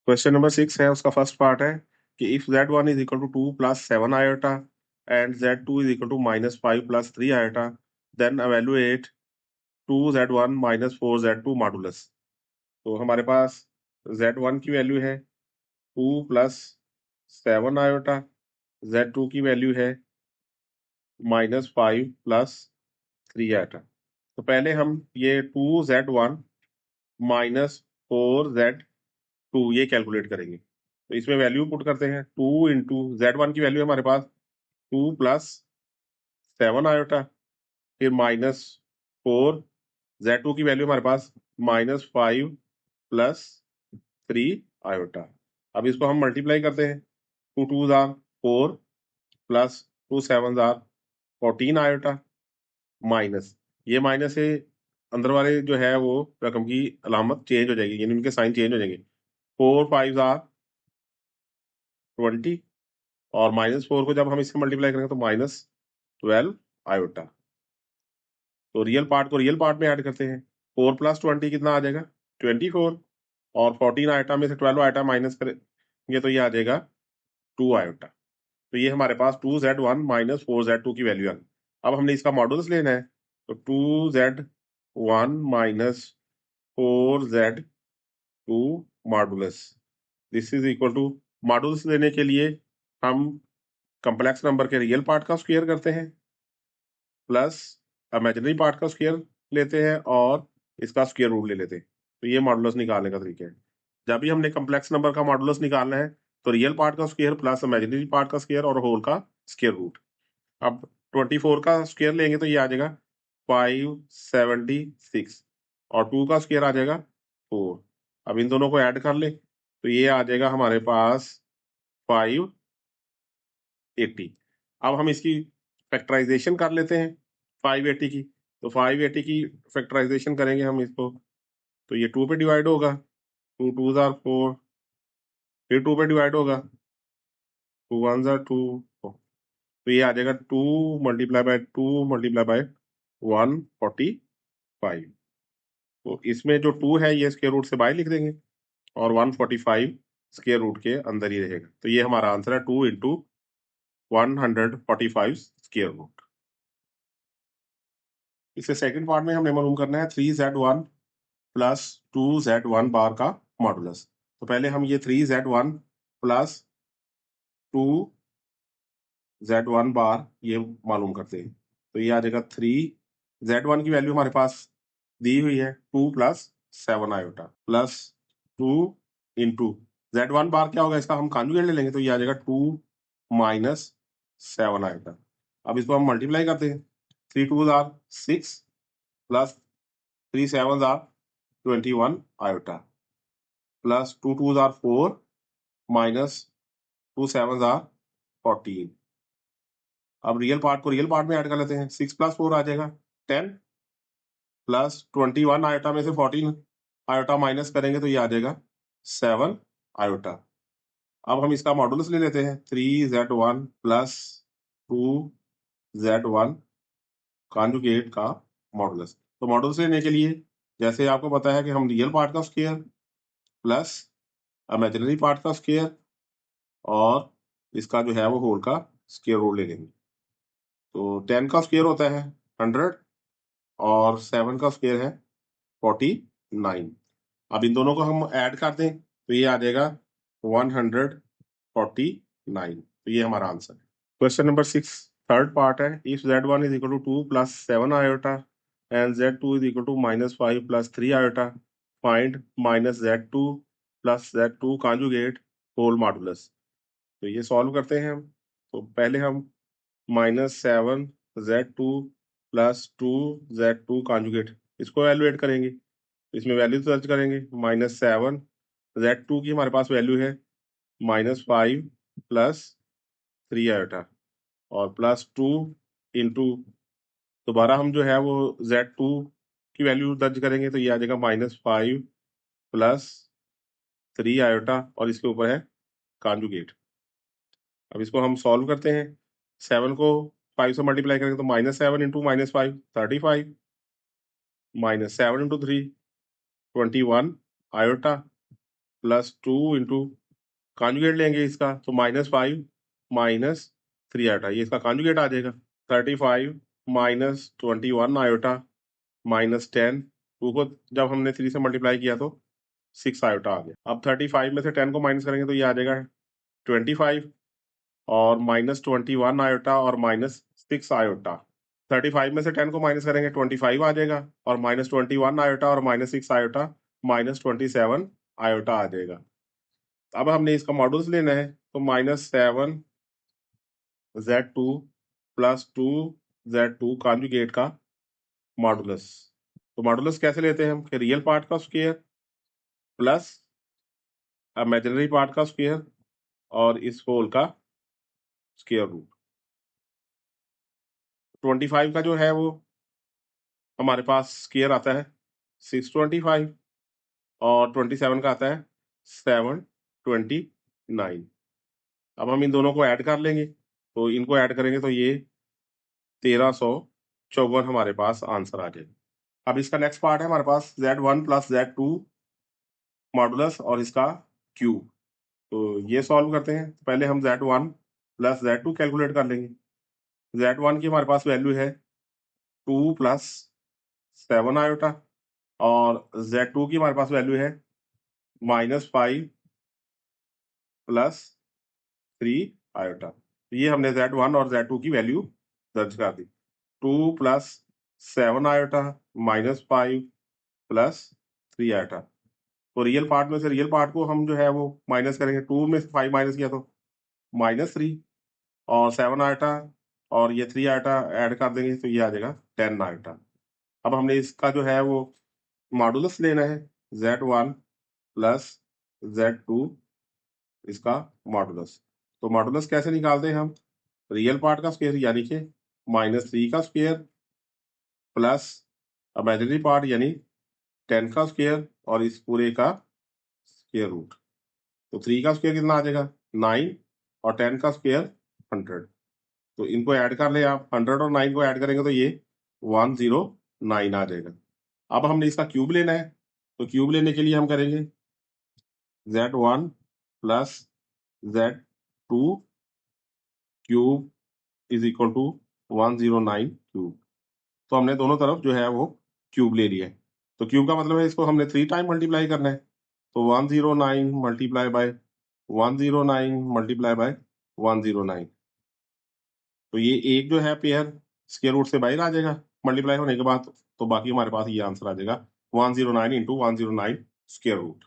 Question number 6 है, उसका first part है कि if z1 is equal to 2 plus 7 iota and z2 is equal to -5 plus 3 iota, then evaluate 2z1 minus 4z2 modulus. तो हमारे पास z1 की value है 2 plus 7 iota, z2 की value है -5 प्लस 3 आयोटा। तो पहले हम ये 2z1 माइनस 4z2 ये कैलकुलेट करेंगे। तो इसमें वैल्यू पुट करते हैं, 2 इंटू z1 की वैल्यू है हमारे पास 2 प्लस 7 आयोटा, फिर -4, z2 की वैल्यू हमारे पास -5 प्लस 3 आयोटा। अब इसको हम मल्टीप्लाई करते हैं, 2 2 jar 4 plus 2 7 jar 14 iota, minus ये माइनस से अंदर वाले जो है वो रकम की अलामत चेंज हो जाएगी, यानी उनके साइन चेंज हो जाएंगे। 4 5 जार 20 और -4 को जब हम इससे मल्टीप्लाई करेंगे तो -12 आयोटा। तो रियल पार्ट को रियल पार्ट में ऐड करते हैं, 4 प्लस 20 कितना आ जाएगा 24, और 14 आयोटा में से 12 आयोटा माइनस करेंगे तो ये आ जाएगा 2 आयोटा। तो ये हमारे पास 2z1 माइनस 4z2 की वैल्यू आ गई। अब हमने इसका मॉडुलस लेना है, तो 2z1 minus 4z2 modulus, this is equal to, modulus लेने के लिए हम कॉम्प्लेक्स नंबर के रियल पार्ट का स्क्वायर करते हैं प्लस इमेजिनरी पार्ट का स्क्वायर लेते हैं और इसका स्क्वायर रूट ले लेते हैं। तो ये मॉडुलस निकालने का तरीका है। जब भी हमने कॉम्प्लेक्स नंबर का मॉडुलस निकालना है तो रियल पार्ट का स्क्वायर प्लस इमेजिनरी पार्ट का स्क्वायर और होल का स्क्वायर रूट। अब 24 का स्क्वायर लेंगे तो ये आ जाएगा 576 और 2 का स्क्वायर आ जाएगा 4। अब इन दोनों को ऐड कर ले तो ये आ जाएगा हमारे पास 580। अब हम इसकी फैक्टराइजेशन कर लेते हैं 580 की। तो 580 की फैक्टराइजेशन करेंगे हम इसको, तो ये 2 पे डिवाइड होगा, 2 2 जार 4, फिर 2 पे डिवाइड होगा, 2 1 जार 2, तो ये आ जाएगा 2 मल्टीप्लाई बाय 2 मल्टीप्लाई बाय 145। तो इसमें जो 2 है ये स्क्वायर रूट से बाहर लिख देंगे और 145 स्क्वायर रूट के अंदर ही रहेगा। तो ये हमारा आंसर है 2 इंटू 145 स्क्वायर रूट। इसे सेकंड पार्ट में हमने मालूम करना है 3z1 प्लस 2z1 बार का मॉडुलस। तो पहले हम ये 3z1 प्लस 2z1 बार ये मालूम करते हैं। तो ये आ जाएगा 3z1 की वैल्यू हमारे पास दी हुई है 2 plus 7 iota plus 2 into z1 बार क्या होगा, इसका हम कॉन्जुगेट ले लेंगे तो ये आ जाएगा 2 माइनस 7 आयोटा। अब इसको हम मल्टीप्लाई करते हैं, 3 2 jar 6 plus 3 7 jar 21 iota plus 2 2 jar 4 minus 2 7 jar 14। अब रियल पार्ट को रियल पार्ट में ऐड कर लेते हैं, 6 प्लस 4 आ जाएगा 10 प्लस 21 आयोटा में से 14 आयोटा माइनस करेंगे तो ये आ जाएगा 7 आयोटा। अब हम इसका मॉडुलस ले लेते हैं, 3z1 प्लस 2z1 कॉन्जुगेट का मॉडुलस। तो मॉडुलस लेने के लिए जैसे आपको पता है कि हम रियल पार्ट का स्क्वायर प्लस इमेजिनरी पार्ट का स्क्वायर और इसका जो है वो होल का स्क्वायर रूट ले लेंगे। तो 10 का स्क्वायर होता है 100 और 7 का स्क्वायर है 49। अब इन दोनों को हम ऐड कर दें तो ये आ जाएगा 149। तो ये हमारा आंसर है। क्वेश्चन नंबर 6 थर्ड पार्ट है, if z1 is equal to 2 plus 7 iota and z2 is equal to -5 plus 3 iota, find -z2 plus z2 conjugate whole modulus. तो ये सॉल्व करते हैं हम। तो पहले हम -7z2 प्लस 2z2 कॉन्जुगेट इसको एवेलुएट करेंगे। इसमें वैल्यू सर्च करेंगे, -7 z2 की हमारे पास वैल्यू है -5 प्लस 3 आयोटा और प्लस 2 इंटू दोबारा हम जो है वो z2 की वैल्यू दर्ज करेंगे तो ये आ जाएगा -5 प्लस 3 आयोटा और इसके ऊपर है कॉन्जुगेट। अब इसको हम सॉल्व करते हैं, 7 को 5 से मल्टीप्लाई करेंगे तो -7 into -5 35 -7 into 3 21 iota plus 2 into conjugate लेंगे इसका, तो -5 माइनस 3 आयोटा, ये इसका कॉन्जुगेट आ जाएगा। 35 माइनस 21 आयोटा माइनस 10, 2 को जब हमने 3 से मल्टीप्लाई किया तो 6 आयोटा आ गया। अब 35 में से 10 को माइनस करेंगे तो ये आ जाएगा 25 और माइनस 21 आयोटा और माइनस 6 आयोटा। 35 में से 10 को माइनस करेंगे 25 आ जाएगा और माइनस 21 आयोटा और माइनस 6 आयोटा माइनस 27 आयोटा आ जाएगा। अब हमने इसका मॉडुलस लेना है, तो -7 Z2 प्लस 2 Z2 कॉन्जुगेट का मॉडुलस। तो मॉडुलस कैसे लेते हैं हम कि रियल पार्ट का स्क्वायर प्लस इमेजिनरी पार्ट का स्क्वायर और इस होल का स्क्वायर रूट। 25 का जो है वो हमारे पास स्क्वायर आता है 625 और 27 का आता है 729। अब हम इन दोनों को ऐड कर लेंगे, तो इनको ऐड करेंगे तो ये 1354 हमारे पास आंसर आ जाएगा। अब इसका नेक्स्ट पार्ट है हमारे पास Z1 प्लस Z2 मॉडुलस और इसका क्यूब। तो ये सॉल्व करते हैं। पहले हम Z1 प्लस Z2 कैलकुलेट कर लेंगे। Z1 की हमारे पास वैल्यू है 2 प्लस 7 आयोटा और Z2 की हमारे पास वैल्यू है -5 प्लस 3 आयोटा। ये हमने Z1 और Z2 की वैल्यू दर्ज कर दी। 2 प्लस 7 आयोटा -5 प्लस 3 आयोटा। तो रियल पार्ट में से रियल पार्ट को हम जो है वो माइनस करेंगे। 2 में से 5 माइनस किया तो -3 और 7 आयोटा और ये 3 आयोटा ऐड कर देंगे तो ये आ जाएगा 10 आयोटा। अब हमने इसका जो है वो मॉडुलस लेना है Z1 प्लस Z2 इसका मॉडुलस। तो मॉडुलस कैसे निकालते हैं हम? रियल पार्ट का स्क्वायर यानी कि -3 का स्क्वायर प्लस इमेजिनरी पार्ट यानी 10 का स्क्वायर और इस पूरे का स्क्वायर रूट। तो 3 का स्क्वायर कितना आ जाएगा 9 और 10 का स्क्वायर 100। तो इनको ऐड कर ले आप, 100 और 9 को ऐड करेंगे तो ये 109 आ जाएगा। अब हमने इसका क्यूब लेना है, तो क्यूब लेने के लिए हम करेंगे Z1 plus Z2 cube is equal to 109 cube. तो हमने दोनों तरफ जो है वो क्यूब ले लिया है। तो क्यूब का मतलब है इसको हमने 3 टाइम मल्टीप्लाई करना है। तो 109 मल्टीप्लाई बाय 109 मल्टीप्लाई बाय 109। तो ये एक जो है पेयर स्क्वायर रूट से बाहर आ जाएगा मल्टीप्लाई होने के बाद। तो बाकी हमारे पास ये आंसर आ जाएगा 109 इंटू 109 स्क्वायर रूट।